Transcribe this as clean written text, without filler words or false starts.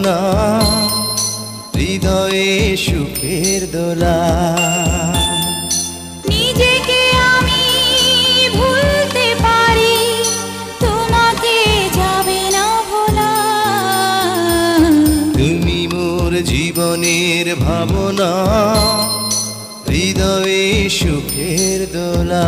ভাবনা, হৃদয়ে সুখের দোলা। নিজেকে আমি ভুলতে পারি, তোমাকে যাবে না ভোলা। তুমি মোর জীবনের ভাবনা, হৃদয়ে সুখের দোলা।